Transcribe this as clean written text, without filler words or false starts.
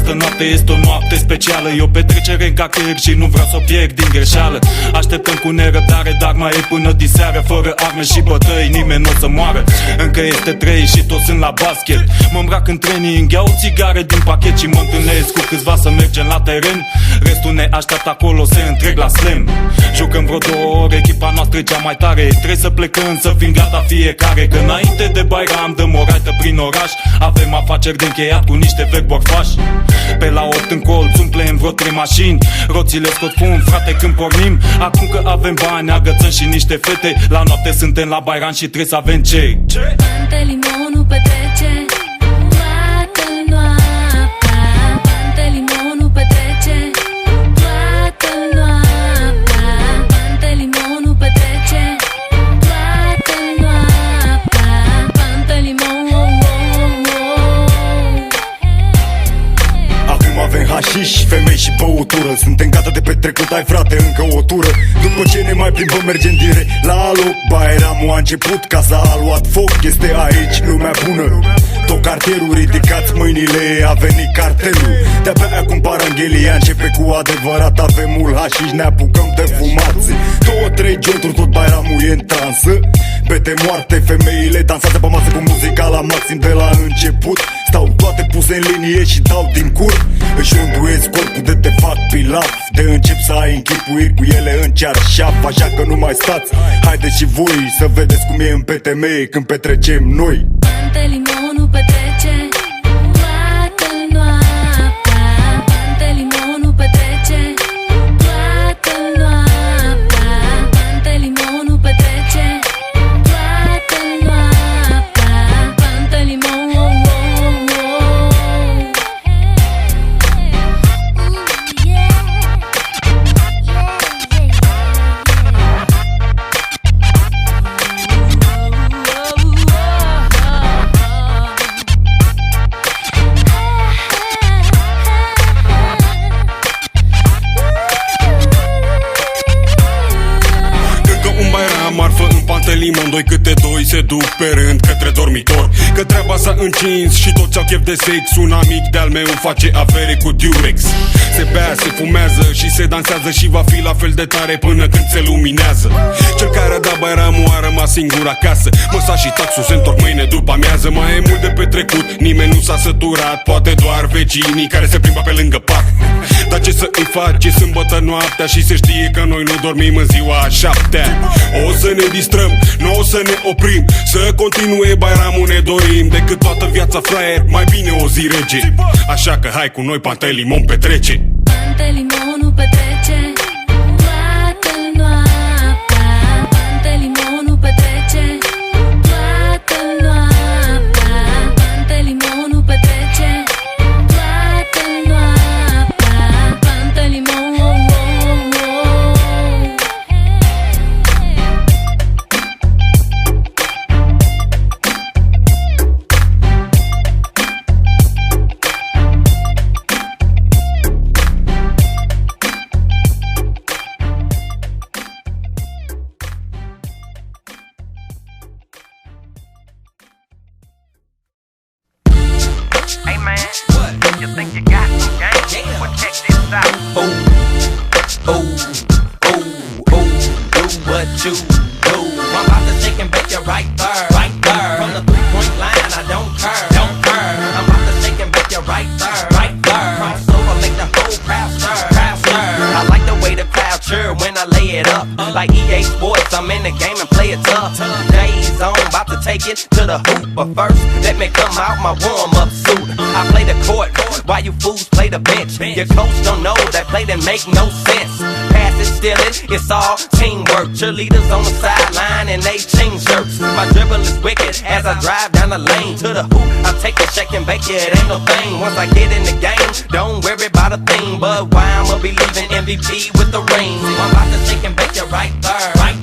Această noapte este o noapte specială, e o petrecere în cartier și nu vreau să o pierd din greșeală. Așteptăm cu nerăbdare, dar mai e până diseară. Fără arme și bătăi, nimeni nu o să moară. Încă este 3 și toți sunt la basket. Mă îmbrac în training, iau o țigară din pachet și mă întâlnesc cu câțiva să mergem la teren. Restul ne așteaptă acolo, se întreg la slam. Jucăm vreo 2 ore, echipa noastră e cea mai tare. Trebuie să plecăm, să fim gata fiecare, că înainte de Bairam dăm o raită prin oraș. Avem afaceri de încheiat cu niște vechi borfași. Pe la 8 în colț umplem vreo 3 mașini. Roțile scot fum, frate, când pornim. Acum că avem bani, agățăm și niște fete. La noapte suntem la Bairam și trebuie să avem ce? Pante limonul petrece toată noaptea. Pante limonul petrece toată noaptea. Pante limonul petrece toată noaptea. Pante limon. Acum avem hașiș, femei și băutură. Suntem gata de petrecut, ai frate, încă o tură. După ce ne mai plimbăm, mergem direct la loc. Bairamul a început, casa a luat foc. Este aici lumea bună, tot cartierul, ridicați mâinile, a venit cartelul. De-abia acum paranghelia începe cu adevărat. Avem mult hașiș, ne apucăm de fumați. 2-3 jonturi, tot Bairamul e în transă. Bete moarte, femeile dansează pe masă cu muzica la maxim de la început. Stau toate puse în linie și dau din cur. Își unduiesc corpul de fac pilaf. De încep să ai închipuiri cu ele în cearșaf. Așa că nu mai stați, haideți și voi să vedeți cum e în PTM când petrecem noi. Pante limonul petrece toată noaptea. Pante limonul petrece toată noaptea. Pante limonul petrece toată noaptea. Pante limon. Marfă în Pantelimon, 2 câte 2 se duc pe rând către dormitor. Că treaba s-a încins și toți au chef de sex. Un amic de-al meu face afere cu Durex. Se bea, se fumează și se dansează și va fi la fel de tare până când se luminează. Cel care a dat Bairamul a rămas singur acasă. Măsa și taxul se întorc mâine după amiază. Mai e mult de petrecut, nimeni nu s-a săturat. Poate doar vecinii care se plimbă pe lângă pat. Dar ce să îi faci, e sâmbătă noaptea și se știe că noi nu dormim în ziua a 7-a. O să ne distrăm, nu o să ne oprim. Să continue Bairamul ne dorim. Decât toată viața fraier, mai bine o zi rege. Așa că hai cu noi Pantelimon petrece. Pante limonul petrece toată noaptea. Pante limonul petrece toată noaptea. Pante limonul petrece toată noaptea. Pante limon. Hey man, what? You think you got some game? Yeah. Well, check this out. Oh, oh, oh, oh, do what you do. I'm about to shake and bake you right there, right there. From the 3-point line, I don't care, don't care. I'm about to shake and bake you right there, right there. Crossover, make the whole crowd stir, crowd stir. I like the way the crowd cheer when I lay it up. Like EA Sports, I'm in the game and play it tough. Days on, about to take it to the hoop. But first, let me come out my warm-up suit. I play the court, while you fools play the bench. Your coach don't know that play that make no sense. Pass it, steal it, it's all teamwork. Cheerleaders on the sideline and they change shirts. My dribble is wicked as I drive down the lane to the hoop. I take a shake and bake, it ain't no thing. Once I get in the game, don't worry about a thing. But why I'ma be leaving MVP with the ring? I'm about to shake and bake you right there, right